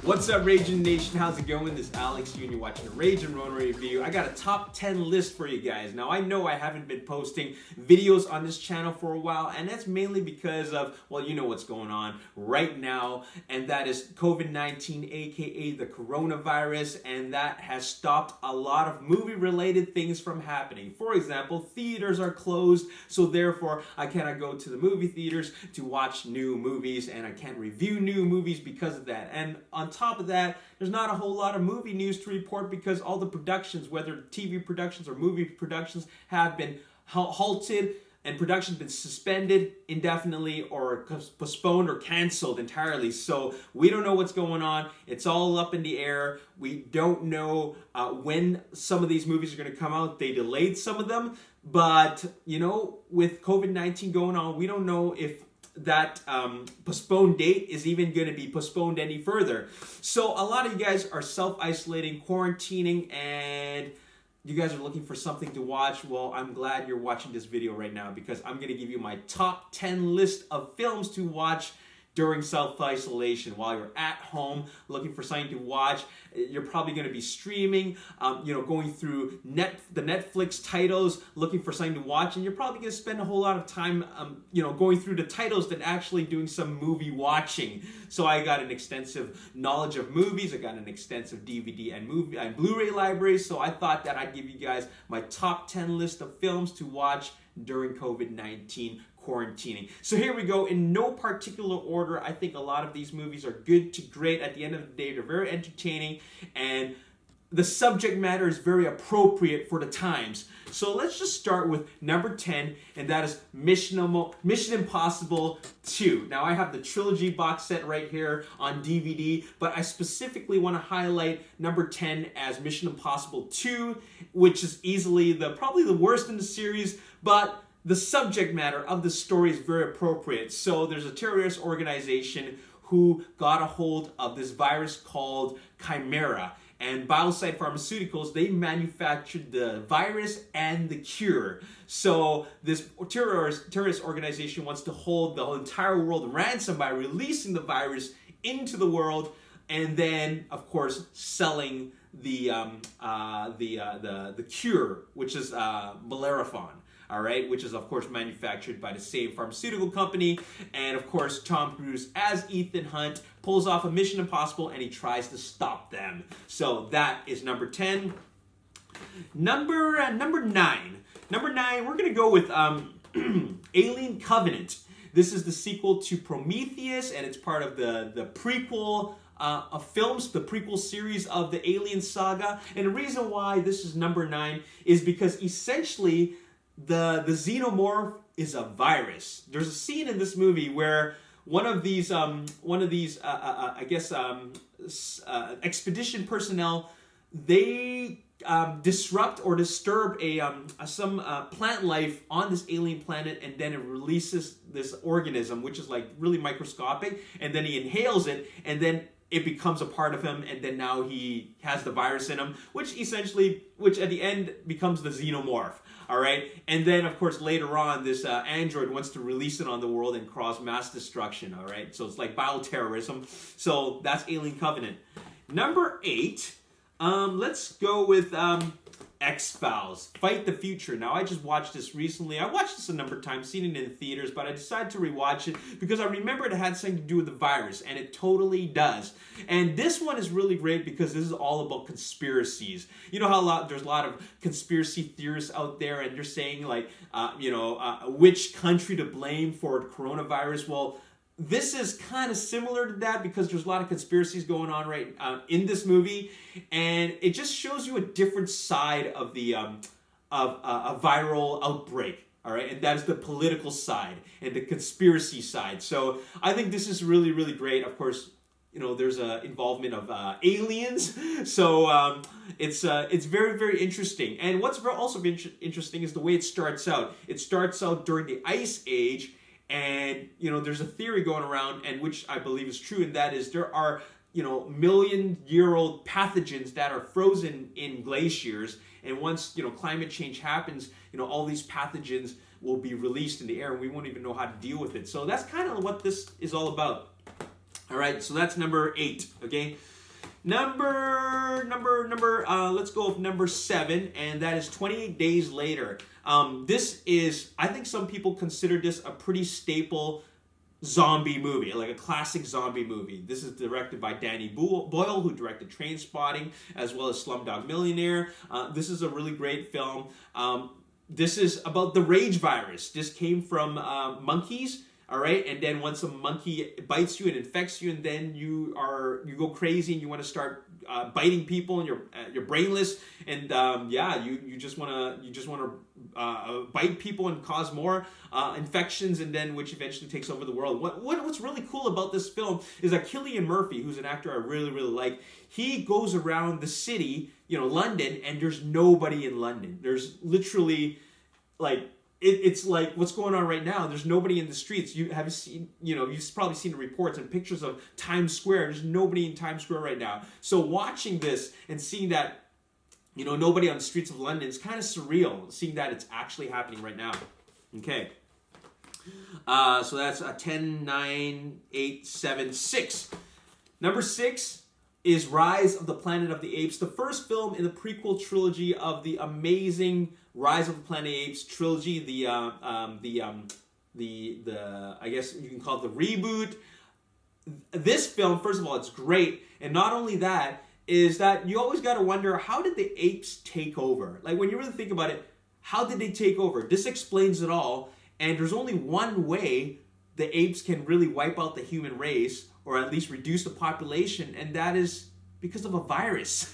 What's up, Ragin Nation? How's it going? This is Alex, and you're watching a Ragin Ronin review. I got a top 10 list for you guys. Now, I know I haven't been posting videos on this channel for a while, and that's mainly because of, well, you know what's going on right now, and that is COVID-19, aka the coronavirus, and that has stopped a lot of movie-related things from happening. For example, theaters are closed, so therefore, I cannot go to the movie theaters to watch new movies, and I can't review new movies because of that. And on top of that, there's not a whole lot of movie news to report because all the productions, whether TV productions or movie productions, have been halted and production's been suspended indefinitely or postponed or canceled entirely. So we don't know what's going on. It's all up in the air. We don't know when some of these movies are going to come out. They delayed some of them, but you know, with COVID-19 going on, we don't know if that postponed date is even going to be postponed any further. So a lot of you guys are self-isolating, quarantining, and you guys are looking for something to watch. Well, I'm glad you're watching this video right now because I'm going to give you my top 10 list of films to watch during self-isolation while you're at home looking for something to watch. You're probably going to be streaming, going through the Netflix titles looking for something to watch, and you're probably going to spend a whole lot of time going through the titles than actually doing some movie watching. So I got an extensive knowledge of movies. I got an extensive DVD and movie and Blu-ray library, so I thought that I'd give you guys my top 10 list of films to watch during COVID-19 quarantining. So here we go, in no particular order. I think a lot of these movies are good to great. At the end of the day, they're very entertaining, and the subject matter is very appropriate for the times. So let's just start with number 10, and that is Mission Impossible 2. Now, I have the trilogy box set right here on DVD, but I specifically want to highlight number 10 as Mission Impossible 2, which is easily probably the worst in the series, but the subject matter of the story is very appropriate. So there's a terrorist organization who got a hold of this virus called Chimera. And Biocide Pharmaceuticals, they manufactured the virus and the cure. So this terrorist organization wants to hold the entire world ransom by releasing the virus into the world, and then, of course, selling the cure, which is Bellerophon. All right, which is, of course, manufactured by the same pharmaceutical company. And, of course, Tom Cruise as Ethan Hunt pulls off a Mission Impossible, and he tries to stop them. So that is number 10. Number 9. Number 9, we're going to go with Alien Covenant. This is the sequel to Prometheus, and it's part of the prequel of films, the prequel series of the Alien saga. And the reason why this is number 9 is because essentially the xenomorph is a virus. There's a scene in this movie where one of these expedition personnel, they disrupt or disturb some plant life on this alien planet, and then it releases this organism which is like really microscopic, and then he inhales it, and then it becomes a part of him, and then now he has the virus in him, which at the end becomes the xenomorph, all right? And then, of course, later on, this android wants to release it on the world and cause mass destruction, all right? So it's like bioterrorism. So that's Alien Covenant. Number 8, let's go with X-Files, Fight the Future. Now, I just watched this recently. I watched this a number of times, seen it in the theaters, but I decided to rewatch it because I remember it had something to do with the virus, and it totally does. And this one is really great because this is all about conspiracies. You know how there's a lot of conspiracy theorists out there, and they're saying, like, which country to blame for the coronavirus. Well, this is kind of similar to that because there's a lot of conspiracies going on right in this movie, and it just shows you a different side of the a viral outbreak. All right, and that is the political side and the conspiracy side. So I think this is really, really great. Of course, there's a involvement of aliens, so it's very, very interesting. And what's also interesting is the way it starts out. It starts out during the Ice Age. And, there's a theory going around, and which I believe is true, and that is there are, million-year-old pathogens that are frozen in glaciers. And once, climate change happens, all these pathogens will be released in the air, and we won't even know how to deal with it. So that's kind of what this is all about. All right, so that's number 8, okay? Let's go with number 7, and that is 28 Days Later. This is, I think some people consider this a pretty staple zombie movie, like a classic zombie movie. This is directed by Danny Boyle, who directed Trainspotting, as well as Slumdog Millionaire. This is a really great film. This is about the rage virus. This came from monkeys. All right, and then once a monkey bites you and infects you, and then you go crazy and you want to start biting people, and you're brainless, and you just want to bite people and cause more infections, and then which eventually takes over the world. What's really cool about this film is that Cillian Murphy, who's an actor I really like, he goes around the city, London, and there's nobody in London. There's literally it's like what's going on right now. There's nobody in the streets. You've probably seen the reports and pictures of Times Square. There's nobody in Times Square right now. So watching this and seeing that, nobody on the streets of London is kind of surreal. Seeing that it's actually happening right now. Okay. So that's 10, 9, 8, 7, 6. Number 6 is Rise of the Planet of the Apes, the first film in the prequel trilogy of the amazing Rise of the Planet of the Apes trilogy. The I guess you can call it the reboot. This film, first of all, it's great, and not only that, is that you always got to wonder, how did the apes take over? Like, when you really think about it, how did they take over? This explains it all, and there's only one way the apes can really wipe out the human race, or at least reduce the population, and that is because of a virus.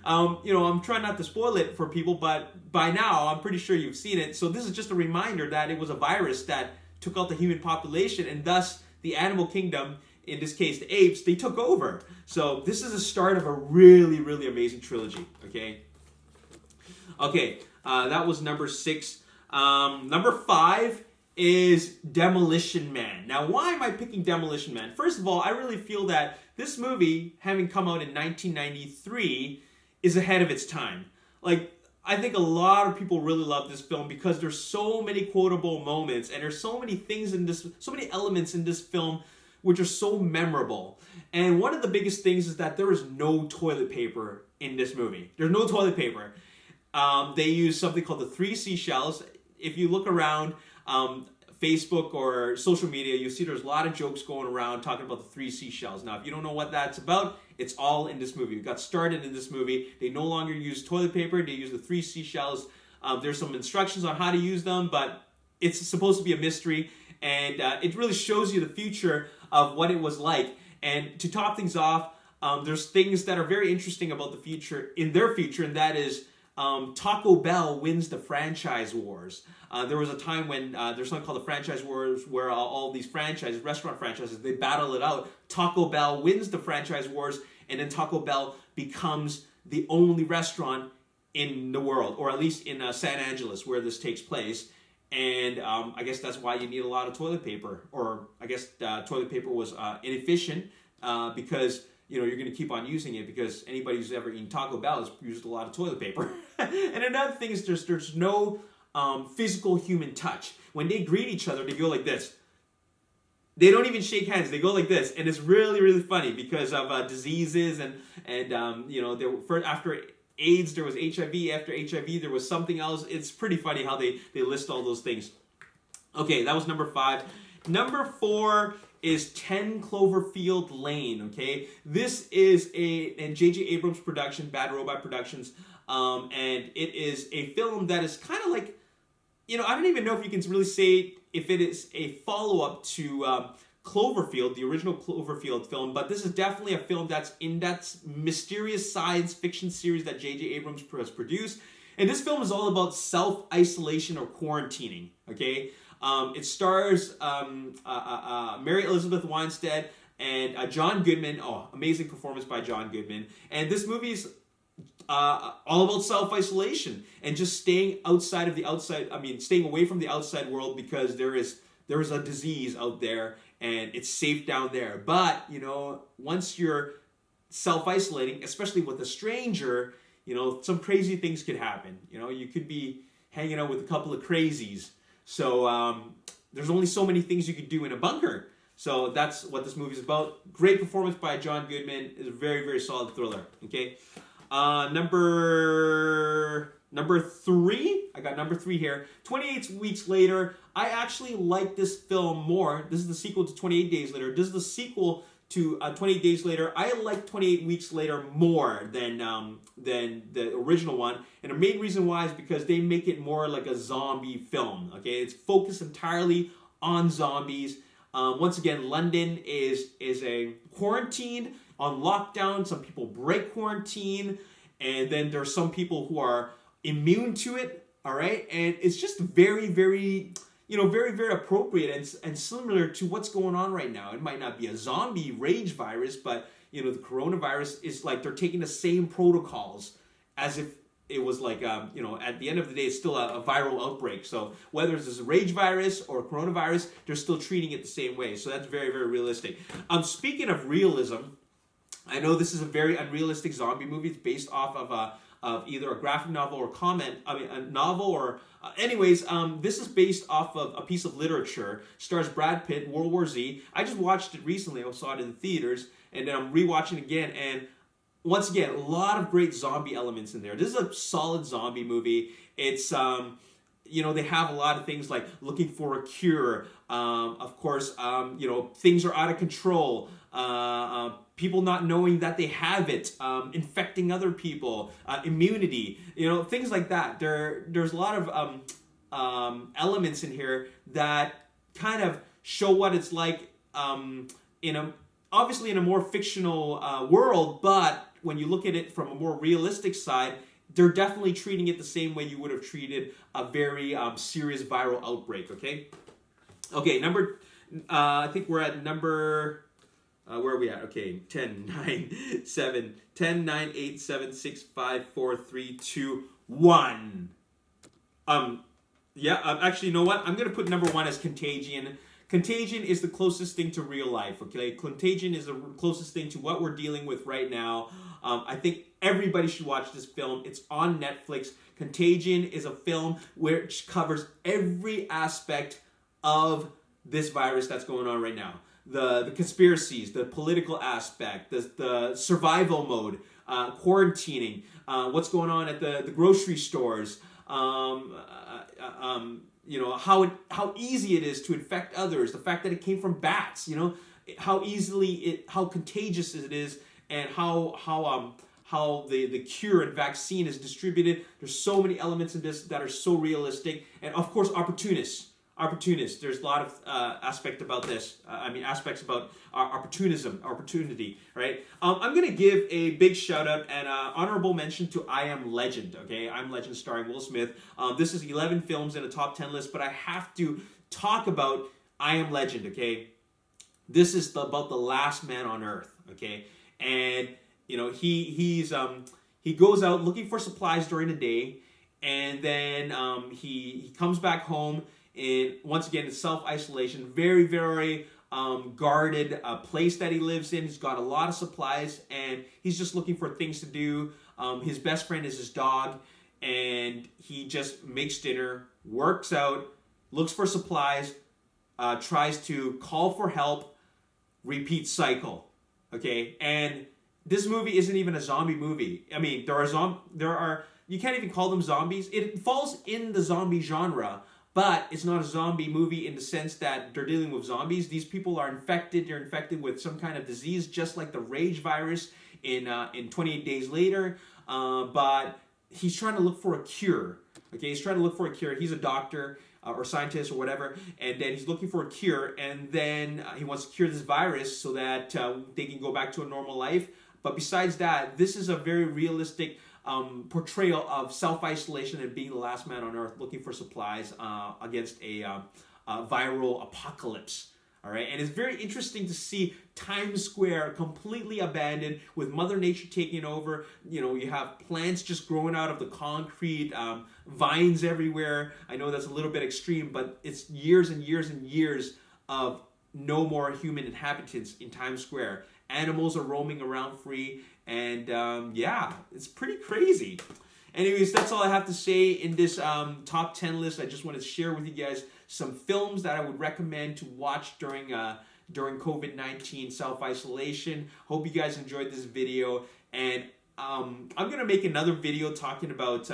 I'm trying not to spoil it for people, but by now I'm pretty sure you've seen it. So this is just a reminder that it was a virus that took out the human population, and thus the animal kingdom, in this case the apes, they took over. So this is the start of a really amazing trilogy. Okay, that was number 6. Number 5 is Demolition Man. Now, why am I picking Demolition Man? First of all, I really feel that this movie, having come out in 1993, is ahead of its time. Like, I think a lot of people really love this film because there's so many quotable moments, and there's so many things in this, so many elements in this film which are so memorable. And one of the biggest things is that there is no toilet paper in this movie. There's no toilet paper. They use something called the 3 seashells. If you look around Facebook or social media, you'll see there's a lot of jokes going around talking about the 3 seashells. Now, if you don't know what that's about, it's all in this movie. It got started in this movie. They no longer use toilet paper. They use the 3 seashells. There's some instructions on how to use them, but it's supposed to be a mystery, and it really shows you the future of what it was like. And to top things off, there's things that are very interesting about the future, and that is Taco Bell wins the franchise wars. There was a time when there's something called the franchise wars, where all these franchises, restaurant franchises, they battle it out. Taco Bell wins the franchise wars, and then Taco Bell becomes the only restaurant in the world, or at least in San Angeles, where this takes place. And I guess that's why you need a lot of toilet paper, or I guess toilet paper was inefficient because you're going to keep on using it, because anybody who's ever eaten Taco Bell has used a lot of toilet paper. And another thing is there's no physical human touch. When they greet each other, they go like this. They don't even shake hands. They go like this, and it's really funny because of diseases and after AIDS there was HIV. After HIV there was something else. It's pretty funny how they list all those things. Okay, that was number 5. Number 4 is 10 Cloverfield Lane. Okay, this is a J.J. Abrams production, Bad Robot Productions, and it is a film that is kind of like, I don't even know if you can really say if it is a follow-up to Cloverfield, the original Cloverfield film, but this is definitely a film that's in that mysterious science fiction series that J.J. Abrams has produced. And this film is all about self-isolation or quarantining, okay? It stars Mary Elizabeth Winstead and John Goodman. Oh, amazing performance by John Goodman. And this movie is all about self-isolation and just staying staying away from the outside world, because there is a disease out there and it's safe down there. But, once you're self-isolating, especially with a stranger, some crazy things could happen. You could be hanging out with a couple of crazies. So there's only so many things you could do in a bunker. So that's what this movie is about. Great performance by John Goodman. It's a very, very solid thriller. Okay, number three. I got number three here. 28 Weeks Later. I actually like this film more. This is the sequel to 28 Days Later. This is the sequel to 28 Days Later. I like 28 Weeks Later more than the original one. And the main reason why is because they make it more like a zombie film. Okay, it's focused entirely on zombies. Once again, London is a quarantine, on lockdown. Some people break quarantine, and then there's some people who are immune to it. All right, and it's just very, very, very, very appropriate and similar to what's going on right now. It might not be a zombie rage virus, but the coronavirus is like they're taking the same protocols as if it was like, at the end of the day, it's still a viral outbreak. So whether it's a rage virus or coronavirus, they're still treating it the same way. So that's very, very realistic. Speaking of realism, I know this is a very unrealistic zombie movie. It's based off of either a graphic novel or a novel or... this is based off of a piece of literature. Stars Brad Pitt, World War Z. I just watched it recently. I saw it in the theaters, and then I'm rewatching it again, and once again, a lot of great zombie elements in there. This is a solid zombie movie. It's, they have a lot of things like looking for a cure. Of course, things are out of control. People not knowing that they have it, infecting other people, immunity, things like that. There's a lot of elements in here that kind of show what it's like obviously in a more fictional world, but when you look at it from a more realistic side, they're definitely treating it the same way you would have treated a very serious viral outbreak, okay? Okay, I think we're at number... where are we at? Okay, 10, 9, 7, 10, 9, 8, 7, 6, 5, 4, 3, 2, 1. Actually, you know what? I'm going to put number one as Contagion. Contagion is the closest thing to real life, okay? Contagion is the closest thing to what we're dealing with right now. I think everybody should watch this film. It's on Netflix. Contagion is a film which covers every aspect of this virus that's going on right now. The conspiracies, the political aspect, the survival mode, quarantining, what's going on at the grocery stores, how easy it is to infect others, the fact that it came from bats, how contagious it is, and how the cure and vaccine is distributed. There's so many elements in this that are so realistic, and of course, opportunists. There's a lot of aspects about opportunity, right? I'm going to give a big shout out and honorable mention to I Am Legend, okay? I Am Legend starring Will Smith. This is 11 films in a top 10 list, but I have to talk about I Am Legend, okay? This is about the last man on earth, okay? And, he goes out looking for supplies during the day, and then he comes back home. And once again, it's self-isolation, very, very guarded place that he lives in. He's got a lot of supplies, and he's just looking for things to do. His best friend is his dog, and he just makes dinner, works out, looks for supplies, tries to call for help, repeat cycle. Okay, and this movie isn't even a zombie movie. I mean, you can't even call them zombies. It falls in the zombie genre. But it's not a zombie movie in the sense that they're dealing with zombies. These people are infected. They're infected with some kind of disease, just like the rage virus in 28 Days Later. But he's trying to look for a cure. Okay, he's trying to look for a cure. He's a doctor or scientist or whatever, and then he's looking for a cure. And then he wants to cure this virus so that they can go back to a normal life. But besides that, this is a very realistic portrayal of self-isolation and being the last man on earth looking for supplies against a viral apocalypse. All right, and it's very interesting to see Times Square completely abandoned with Mother Nature taking over. You have plants just growing out of the concrete, vines everywhere. I know that's a little bit extreme, but it's years and years and years of no more human inhabitants in Times Square. Animals are roaming around free, and it's pretty crazy. Anyways, that's all I have to say in this top 10 list. I just wanted to share with you guys some films that I would recommend to watch during during COVID-19 self-isolation. Hope you guys enjoyed this video, and I'm gonna make another video talking about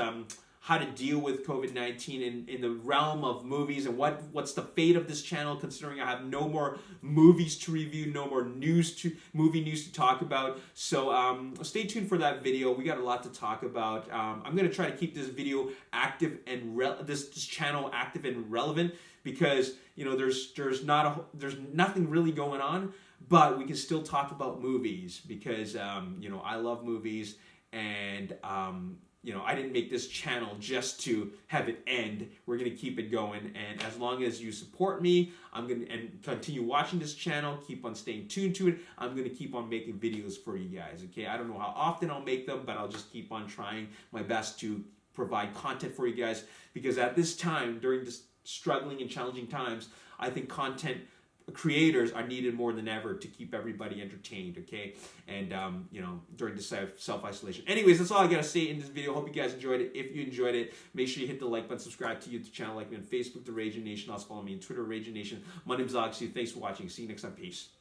how to deal with COVID-19 in the realm of movies, and what's the fate of this channel, considering I have no more movies to review, no more movie news to talk about. So stay tuned for that video. We got a lot to talk about. I'm gonna try to keep this video active and this channel active and relevant, because you know there's nothing really going on, but we can still talk about movies, because you know, I love movies, and you know, I didn't make this channel just to have it end. We're gonna keep it going, and as long as you support me, and continue watching this channel, keep on staying tuned to it, I'm gonna keep on making videos for you guys. Okay, I don't know how often I'll make them, but I'll just keep on trying my best to provide content for you guys, because at this time, during this struggling and challenging times, I think content creators are needed more than ever to keep everybody entertained, okay? And you know, during this self-isolation. Anyways, that's all I gotta say in this video. Hope you guys enjoyed it. If you enjoyed it, make sure you hit the like button, subscribe to YouTube channel, like me on Facebook, The Ragin Nation. Also follow me on Twitter, Ragin Nation. My name's Alex. Thanks for watching. See you next time. Peace.